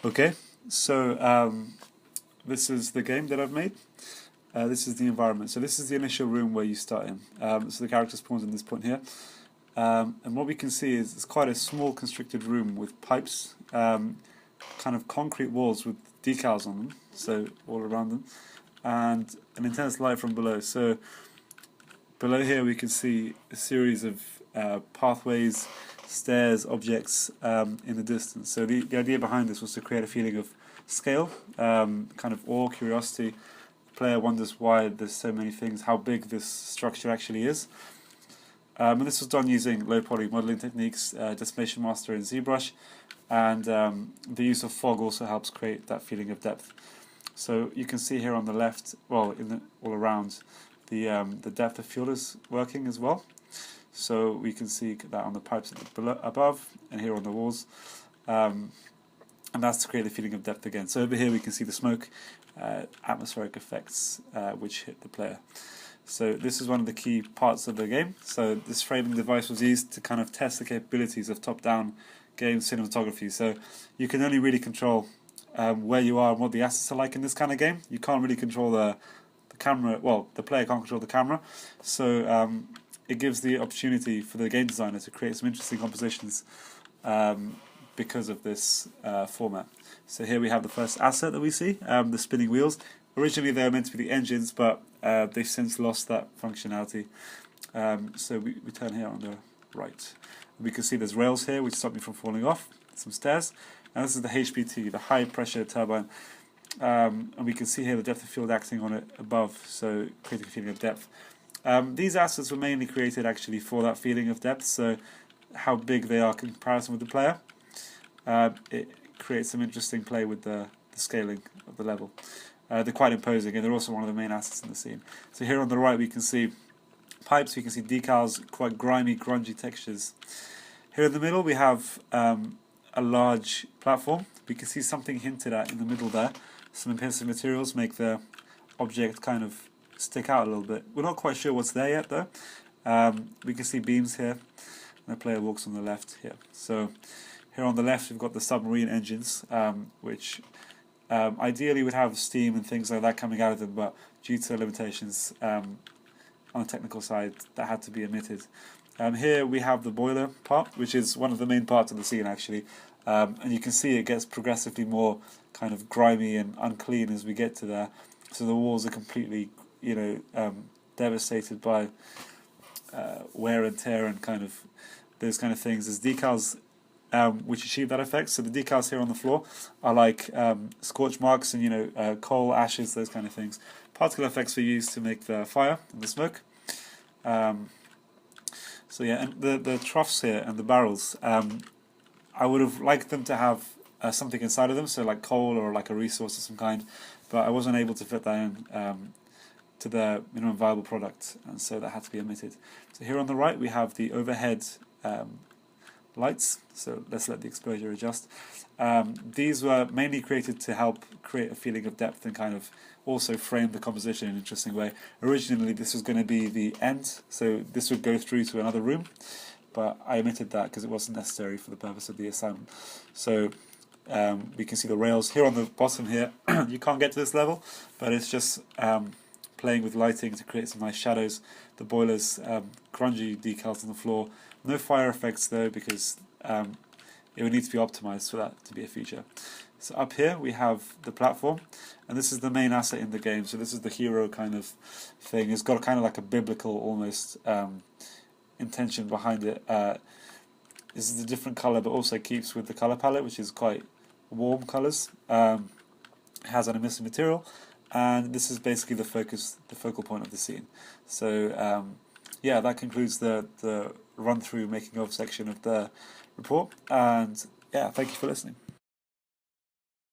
Okay, so this is the game that I've made. This is the environment. So this is the initial room where you start in. So the character spawns in this point here. And what we can see is it's quite a small constricted room with pipes, kind of concrete walls with decals on them, so all around them, and an intense light from below. So below here we can see a series of pathways, stairs, objects in the distance. So the idea behind this was to create a feeling of scale, kind of awe, curiosity. The player wonders why there's so many things, how big this structure actually is. And this was done using low poly modeling techniques, Decimation Master and ZBrush, and the use of fog also helps create that feeling of depth. So you can see here on the left, well, all around, the depth of field is working as well. So we can see that on the pipes above and here on the walls, and that's to create a feeling of depth again. So over here we can see the smoke, atmospheric effects which hit the player. So this is one of the key parts of the game. So this framing device was used to kind of test the capabilities of top-down game cinematography. So you can only really control where you are and what the assets are like in this kind of game. You can't really control the camera. Well, the player can't control the camera. So it gives the opportunity for the game designer to create some interesting compositions because of this format. So here we have the first asset that we see, the spinning wheels. Originally they were meant to be the engines, but they've since lost that functionality. So we turn here on the right. We can see there's rails here which stop me from falling off, some stairs, and this is the HPT, the high pressure turbine. And we can see here the depth of field acting on it above, so creating a feeling of depth. These assets were mainly created actually for that feeling of depth, so how big they are in comparison with the player. It creates some interesting play with the scaling of the level. They're quite imposing, and they're also one of the main assets in the scene. So here on the right we can see pipes, we can see decals, quite grimy, grungy textures. Here in the middle we have a large platform. We can see something hinted at in the middle there. Some adhesive materials make the object kind of stick out a little bit. We're not quite sure what's there yet though. We can see beams here, and the player walks on the left here. So here on the left we've got the submarine engines, which ideally would have steam and things like that coming out of them, but due to limitations on the technical side, that had to be omitted. Here we have the boiler part, which is one of the main parts of the scene actually, and you can see it gets progressively more kind of grimy and unclean as we get to there. So the walls are completely, devastated by wear and tear and kind of those kind of things. There's decals which achieve that effect. So the decals here on the floor are like scorch marks and coal, ashes, those kind of things. Particle effects were used to make the fire and the smoke. So yeah, and the troughs here and the barrels, I would have liked them to have something inside of them, so like coal or like a resource of some kind, but I wasn't able to fit that in to the minimum viable product, and so that had to be omitted. So here on the right we have the overhead lights, so let's let the exposure adjust. These were mainly created to help create a feeling of depth and kind of also frame the composition in an interesting way. Originally this was going to be the end, so this would go through to another room, but I omitted that because it wasn't necessary for the purpose of the assignment. So we can see the rails here on the bottom here. You can't get to this level, but it's just playing with lighting to create some nice shadows. The boilers, grungy decals on the floor. No fire effects though, because it would need to be optimized for that to be a feature. So up here we have the platform, and this is the main asset in the game. So this is the hero kind of thing. It's got kind of like a biblical almost intention behind it. This is a different color, but also keeps with the color palette, which is quite warm colors. It has an emissive material, and this is basically the focal point of the scene. So yeah, that concludes the run through making of section of the report, and yeah, thank you for listening.